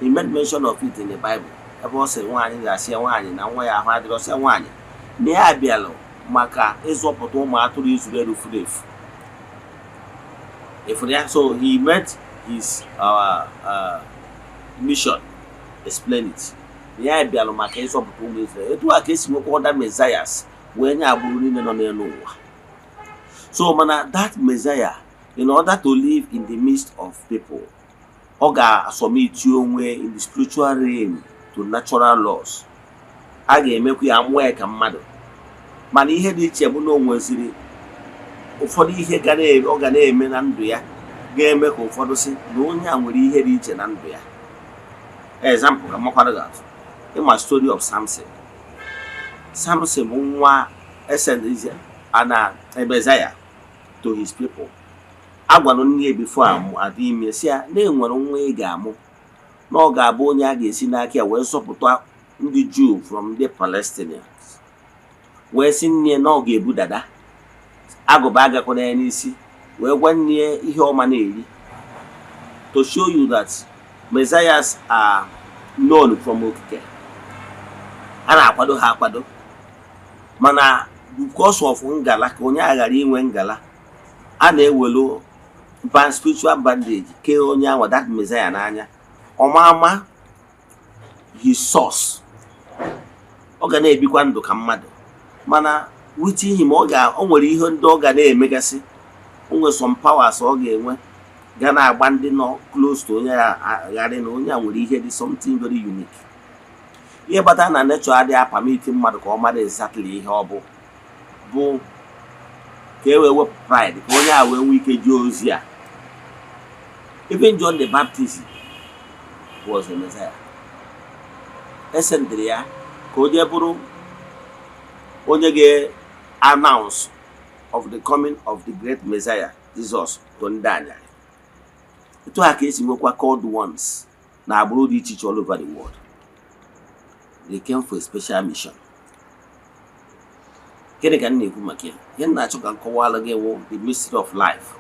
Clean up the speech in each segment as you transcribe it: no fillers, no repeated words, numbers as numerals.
he made mention of it in the Bible. Ebe say nwaanyị ga-asị nwaanyị na nwa ya ahụ adịrọ sị nwaanyị na ya abịalụ maka ịzọpụta ụmụ atụrụ Izrel furu efu. So he met his mission, explain it. Ya abịalụ maka ịzọpụta ụmụ Izrel. Etu a ka esi nwekwa other messiahs wee nye agbụrụ niile nọ n'elu ụwa. So mana that Messiah, in order to live in the midst of people, ọ ga-asọmiti onwe in the spiritual realm to natural laws. A ga-emekwa ya mmụọ ka mmadụ. Mana ihe dị iche bụ na o nweziri ụfọdụ ihe ọ ga na-eme na ndụ ya ga-eme ka ụfọdụ sị na onye a nwere ihe dị iche na ndụ ya. Example ka makwara ga-atụ. Ịma story of Samson. Samson bụ nwa Eze-Ana Messiah to his people. Agwara nne before adị ime si ya na-enwere nwa ị ga-amụ na ọ ga-abụ onye a ga-esi n'aka ya wee zọpụta ndị Jew from the Palestinians. Wee si nne na ọ ga-ebu dada agụba agakwana ya n'isi wee gwa nne ihe ọma na-eri, to show you that messiahs are known from okike. A na-akwado ha akwado, mana because of ngala ka onye aghara inwe ngala, a na-ewelu spiritual bandage ke onye ahụ that Messiah n'anya. Ọmama his source, ọ ga na-ebikwa ndụ ka mmadụ, mana with him o nwere ihe ndị ọ ga na-emegasị. O nwere some powers ọ ga-enwe ga na-agba ndị nọ close to onye agharị na onye a nwere ihe dị something very unique. Ihe bata na nature adịghị apamiti mmadụ ka ọ mara exactly ihe ọ bụ ka e wee wepụ pride ka onye a wee nwee ike jee ozi a. Even John the Baptist was a Messiah. Esendịrị ya ka o jee bụrụ onye ga-announce of the coming of the great Messiah Jesus to ndị anya. Etu a ka esi nwekwa called ones na agbụrụ dị iche iche all over the world. They came for a special mission. Gịnị ka m na-ekwu maka ya? Ihe m na-achọ ka nkọwala gị wụ the mystery of life.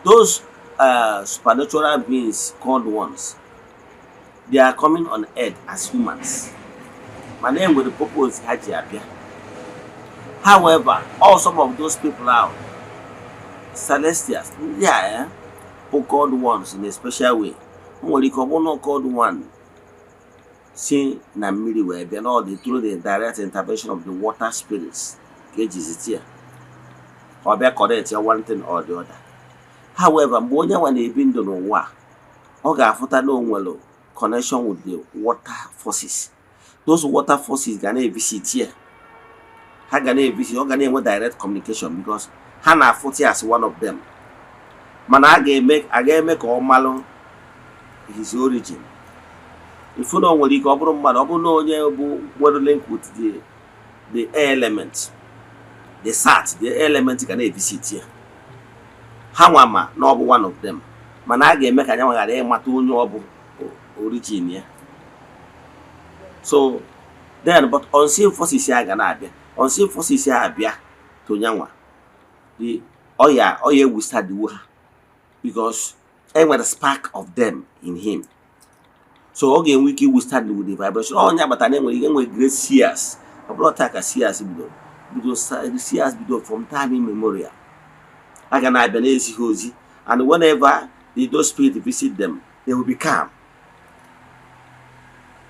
Those supernatural beings called ones, they are coming on earth as humans. My name with the purpose ha ji abịa. However, all some of those people are celestials. Yeah, who called ones in a special way. Nwere ike ọ bụ not called one. See na mmiri wee bịa na through the direct intervention of the water spirits. Ka ejizi ya. Ọ bịa correct ya one thing or the other. However, mgbe onye nwa na-ebi ndụ n'ụwa, ọ ga-afụta na o nwere connection with the water forces. Those water forces ga na-evisit here. Ha ga na-evisit, ọ ga na-enwe direct communication because ha na-afụta as one of them. Mana a ga-eme ka ọ malụ his origin. Ifu na o nwere ike ọ bụrụ mmadụ, ọ bụrụ na onye bụ nwere link with the air element, the sat, the element ga na-evisit here. Ha nwa ma na ọ bụ one of them. Mana a ga-eme ka anyanwụ ghara ịmata onye ọ bụ origin ya. So then, but unseen forces ya ga na-abịa. Unseen forces ya abịa to nyanwa. The oya will start the war because there was a spark of them in him. So again, we will start with the vibration. Oh, yeah, but I know great seers. I brought like a seers because the seers from time immemorial. I can have hosi, and whenever those spirits visit them, they will be calm.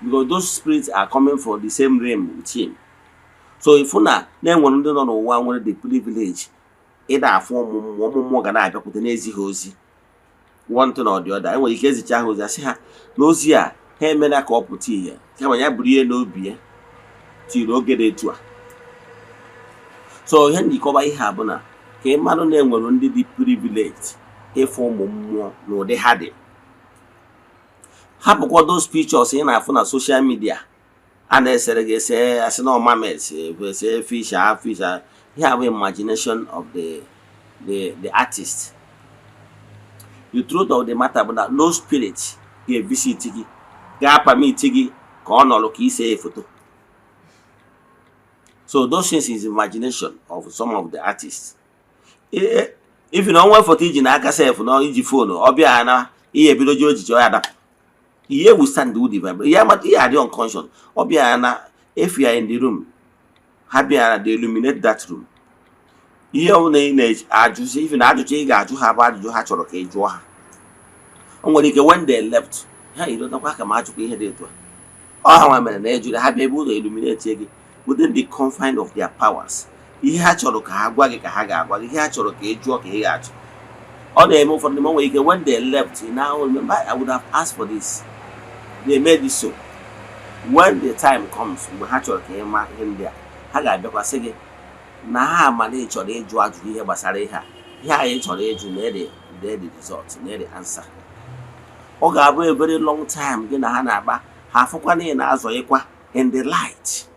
Because those spirits are coming for the same realm with him. So if you then one don't know one the privilege, either form more than I put an easy hosi, one thing or the other. And when you get the child, I say, no, here, hey, men are called put here. Come on, you no beer till you get it to her. So, when you cover Habana, came man on them were only the privilege, a form more, no, they had it. Have got those pictures in our phone on social media. And they said, I said, no, mammas, say fish, you have imagination of the artist. The truth of the matter, but no spirit gave visit Tigi. Gapa me Tigi, corner look, he say photo. So those things is imagination of some of the artists. If you don't want for teaching, I can say for no easy phone, or be Anna, he a below George. Here we stand with the vibration. Yeah, but here are the unconscious. Obiana, if you are in the room, Habiana, they illuminate that room. Here on the image, I just even I to have hatch or okay, draw. And when they left, hey, you don't know what I'm at to be here. Oh, I'm an edge, have been able to illuminate within the confine of their powers. He hatch or Haga, but he hatch or okay, draw a hatch. On the move from the moment when they left, now remember, I would have asked for this. They made it so. When the time comes, we have to came in there. Haga Beka say, Nah, manage or age what we have Basareha. Here age or age near the result, near the answer. Oga a very long time, then Hanaba, half of one in Azoequa in the light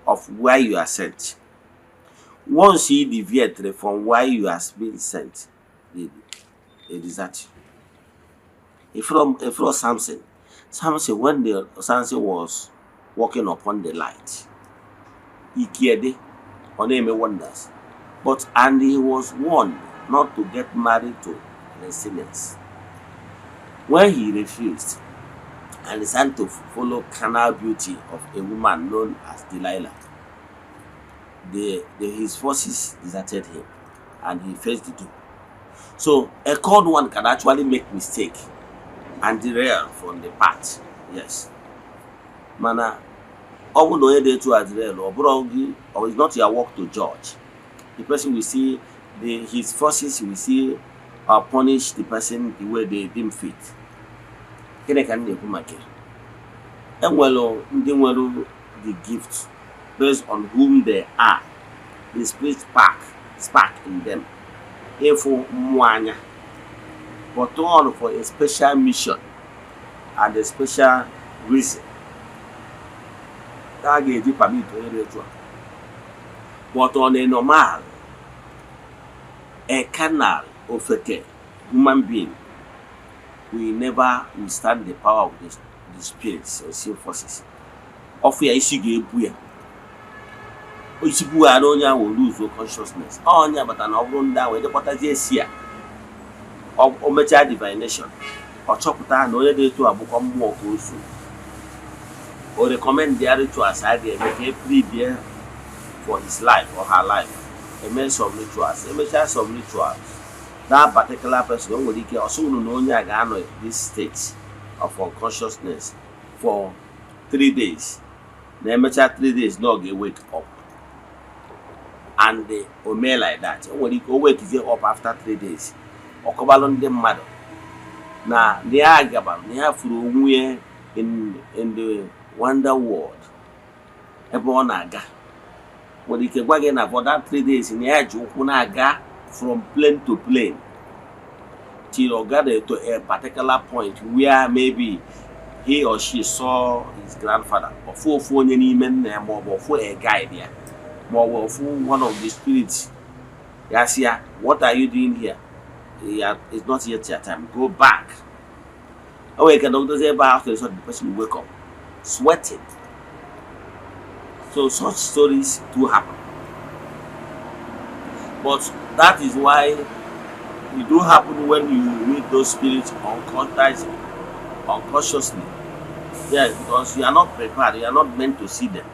of where you are sent. Once you deviate from where you are being sent, it is that. If from Samson, when Samson was walking upon the light, he cared on him wonders. And he was warned not to get married to the sinners. When he refused and decided to follow carnal beauty of a woman known as Delilah, his forces deserted him and he faced the two. So a called one can actually make mistake and derail from the path. Yes. Mana, all the way to derail or it's not your work to judge. The person will see his forces will see punish the person the way they deem fit. Can can make and well the gift based on whom they are. The spirit spark in them. For mwanya. But all for a special mission and a special reason. That gave you permit to ritual. But on a normal, a carnal of a human being will never withstand the power of the spirits or sin forces. Of your issue, Ishibua will lose your consciousness. Oh, yeah, but an overrun down with the potages here. Or mature divination, or chop down no day to a book of more also. Or recommend the other to aside there, make a plea there for his life or her life. A measure of rituals, a measure of rituals. That particular person will care or soon know this state of unconsciousness for 3 days. The amateur 3 days, no get wake up. And they may like that. When you go wake up after 3 days. Okobalon dem mad. Now they are gabam, they have through in the wonder world. Everyone aga. When you can again about that 3 days in the edge, aga from plane to plane. Till gather to a particular point where maybe he or she saw his grandfather or for any men or for a guy there. More for one of the spirits. Yes, yeah, what are you doing here? Yeah, it's not yet your time. Go back. Oh, you can doctor say back after the person will wake up sweating. So such stories do happen. But that is why it do happen when you meet those spirits unconsciously. Yes, because you are not prepared, you are not meant to see them.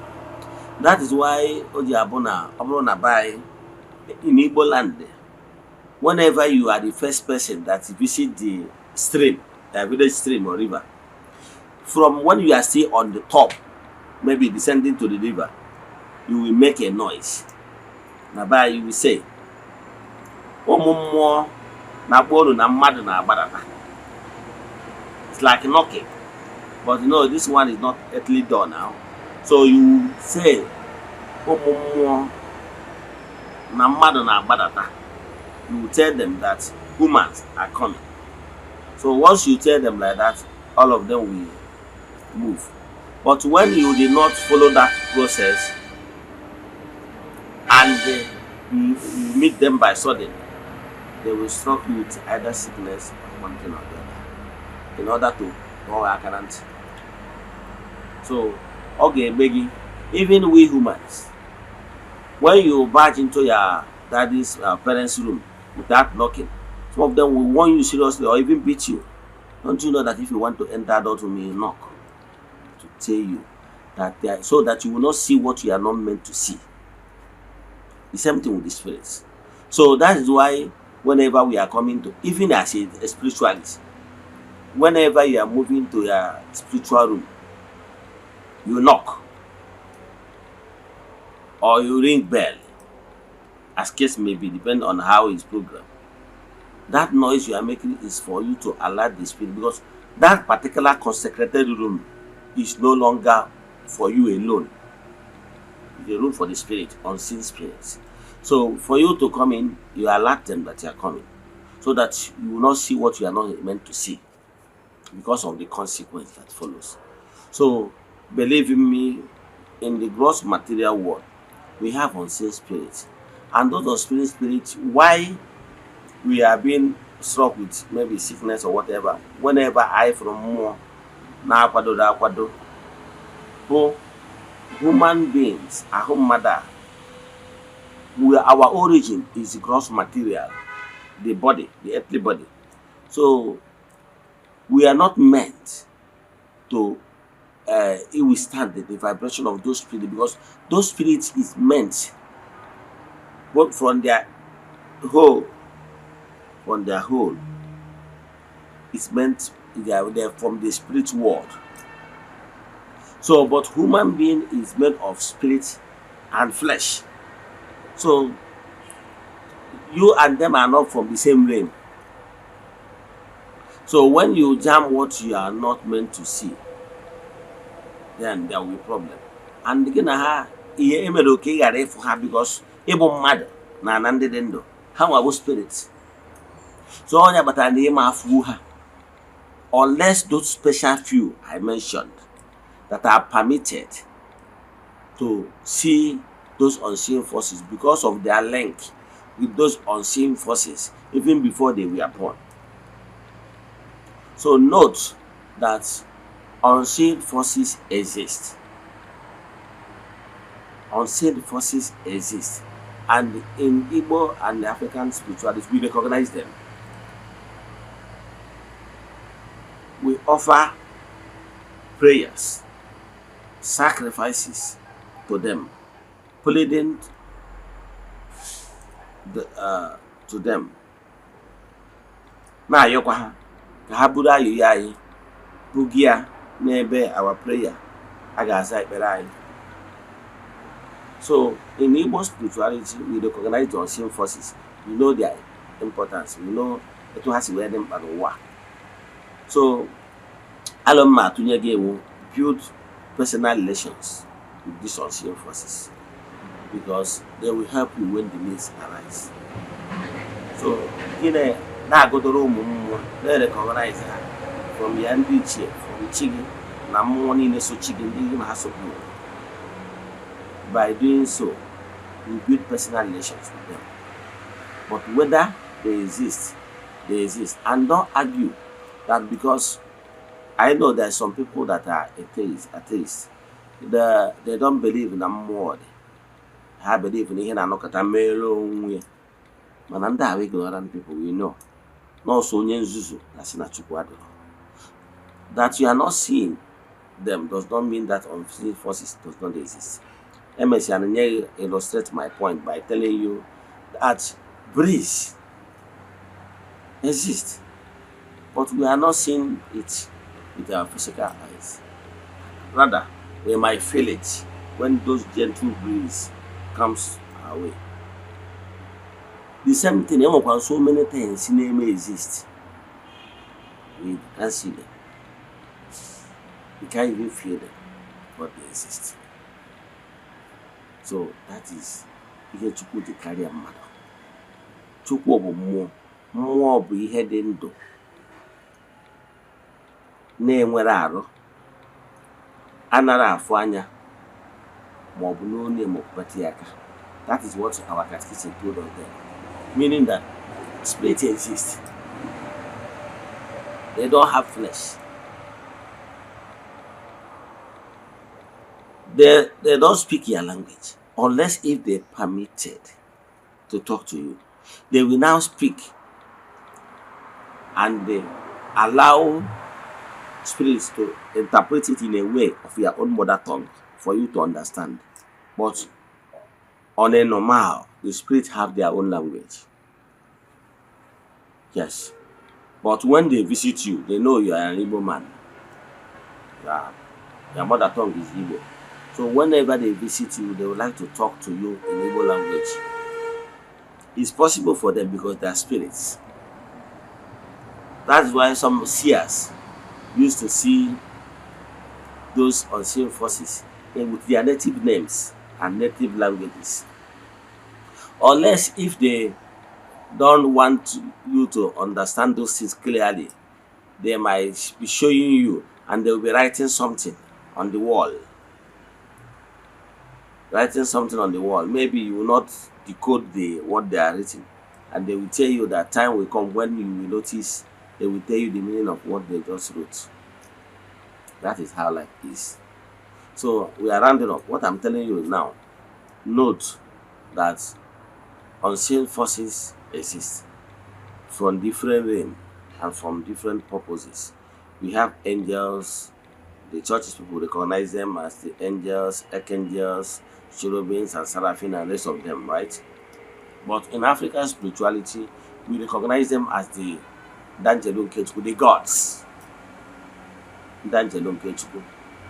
That is why Oji Abona by in Igbo land. Whenever you are the first person that visit the stream, the village stream or river, from when you are still on the top, maybe descending to the river, you will make a noise. Nabai, you will say, it's like knocking. But you know, this one is not earthly door now. So you say, you tell them that humans are coming. So once you tell them like that, all of them will move. But when you did not follow that process and you meet them by sudden, they will strike you with either sickness or one thing or the other in order to go account. So, okay, begging, even we humans, when you barge into your daddy's parents' room without knocking, some of them will warn you seriously or even beat you. Don't you know that if you want to enter adulthood, you knock to tell you that so that you will not see what you are not meant to see. The same thing with the spirits. So that is why whenever we are coming to, even as a spiritualist, whenever you are moving to your spiritual room, you knock or you ring bell, as case may be, depending on how it's programmed. That noise you are making is for you to alert the spirit, because that particular consecrated room is no longer for you alone. It's a room for the spirit, unseen spirits. So for you to come in, you alert them that you are coming, so that you will not see what you are not meant to see, because of the consequence that follows. So believe in me, in the gross material world, we have unseen spirits, and those unseen spirits, why we are being struck with maybe sickness or whatever, whenever I from more na akwado bụ human beings, ahụ mmadụ, our origin is gross material, the body, the earthly body. So we are not meant to withstand the vibration of those spirits, because those spirits is meant both from their whole, it's meant they're from the spirit world. So but human being is made of spirit and flesh. So you and them are not from the same realm. So when you jam what you are not meant to see, then there will be problem. And again, okay for her, because even mad na nandendo, how are spirits? So on but I name of her, unless those special few I mentioned that are permitted to see those unseen forces because of their link with those unseen forces even before they were born. So note that unseen forces exist. Unseen forces exist, and in Igbo and African spirituality we recognize them. We offer prayers, sacrifices to them, pleading to them. Na ayọkwa ha ka ha buru ayọyọ anyị bugia n'ebe our prayer a ga-aza ekpere anyị. So in Igbo spirituality, we recognize the unseen forces. We know their importance. We know etu ha si wee dị mkpa n'ụwa. So alụmma atụnye ga-ewu build personal relations with these unseen forces, because they will help you when the needs arise. So gịnị na-agụdoro ụmụ mmụọ na-recognize ha from ya ndị ichie, from chi gị na mmụọ niile so chi gị ndị na ha sokwu. By doing so, we build personal relations with them. But whether they exist, they exist. And don't argue that, because I know there are some people that are atheists. They don't believe in a more. I believe in ihe na anọkọta mere onwe. Mana ndị ahụ ignorant people, we know. N'ọsọ onye nzuzu na si na Chukwu adịrọ. That you are not seeing them does not mean that unseen forces does not exist. Eze-Ana illustrate my point by telling you that breeze exists, but we are not seeing it with our physical eyes. Rather, we might feel it when those gentle breeze comes our way. The same thing, so many things may exist. We can't see them. We can't even feel them, but they exist. So that is ihe Chukwu ji karịa mmadụ. Chukwu bụ mmụọ. Mmụọ bụ ihe dị ndụ na-enwere arụ, anara afụ anya ma ọ bụ n'onu ma ọ aka. That is what our catechism told us there. Meaning that spirits exist. They don't have flesh. They don't speak your language unless if they're permitted to talk to you. They will now speak, and allow spirits to interpret it in a way of your own mother tongue for you to understand. But on a normal, the spirits have their own language. Yes. But when they visit you, they know you are an Igbo man. Yeah. Your mother tongue is Igbo. So whenever they visit you, they would like to talk to you in Igbo language. It's possible for them because they are spirits. That's why some seers used to see those unseen forces with their native names and native languages. Unless if they don't want you to understand those things clearly, they might be showing you and they will be writing something on the wall. Writing something on the wall. Maybe you will not decode what they are written, and they will tell you that time will come when you will notice. They will tell you the meaning of what they just wrote. That is how life is. So we are rounding up. What I'm telling you now, note that unseen forces exist from different realms and from different purposes. We have angels. The churches people recognize them as the angels, archangels, cherubims, and seraphim, and rest of them, right? But in African spirituality, we recognize them as the Danjelum Kechuku, the gods. Danjelum Kechuku.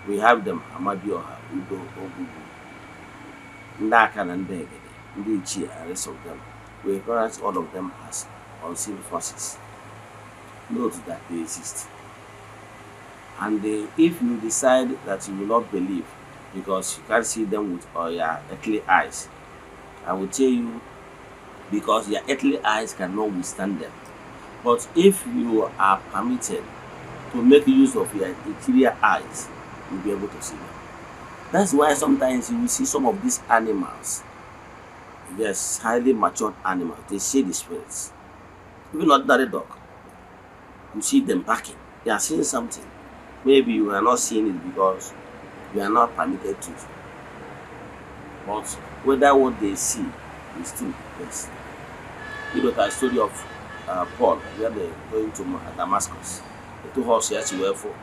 We have them Amadioha, Udo, Ogugu, Ndaka, and Ndegede, Ndichi, and rest of them. We recognize all of them as unseen forces. Note that they exist. And if you decide that you will not believe because you can't see them with your earthly eyes, I will tell you, because your earthly eyes cannot withstand them. But if you are permitted to make use of your interior eyes, you'll be able to see them. That's why sometimes you will see some of these animals, yes, highly matured animals, they see the spirits. Even ordinary dog, you see them packing, they are seeing something. Maybe you are not seeing it because you are not permitted to. But whether what they see is true, yes. You know the story of Paul, where they're going to Damascus. The two horses he were for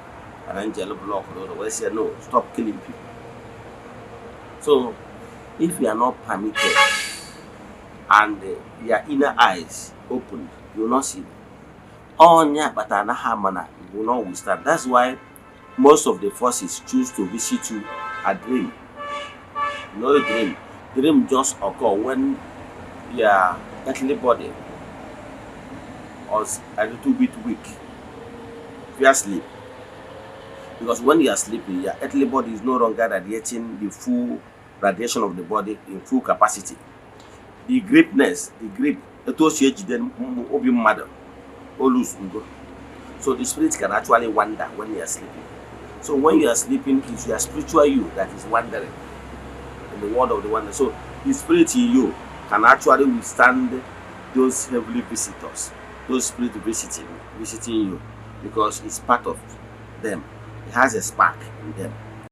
an angel block, where said, no, stop killing people. So, if you are not permitted and your inner eyes opened, you will not see them. Onya batana hamana will not withstand. That's why most of the forces choose to visit you a dream. No dream. Dream just occur when your earthly body was a little bit weak. If you are asleep. Because when you are sleeping, your earthly body is no longer radiating the full radiation of the body in full capacity. The grip, it was then obi mother. So the spirit can actually wander when you are sleeping. So when you are sleeping, it's your spiritual you that is wandering in the world of the wonder. So the spirit in you can actually withstand those heavenly visitors, those spirits visiting you, because it's part of them. It has a spark in them.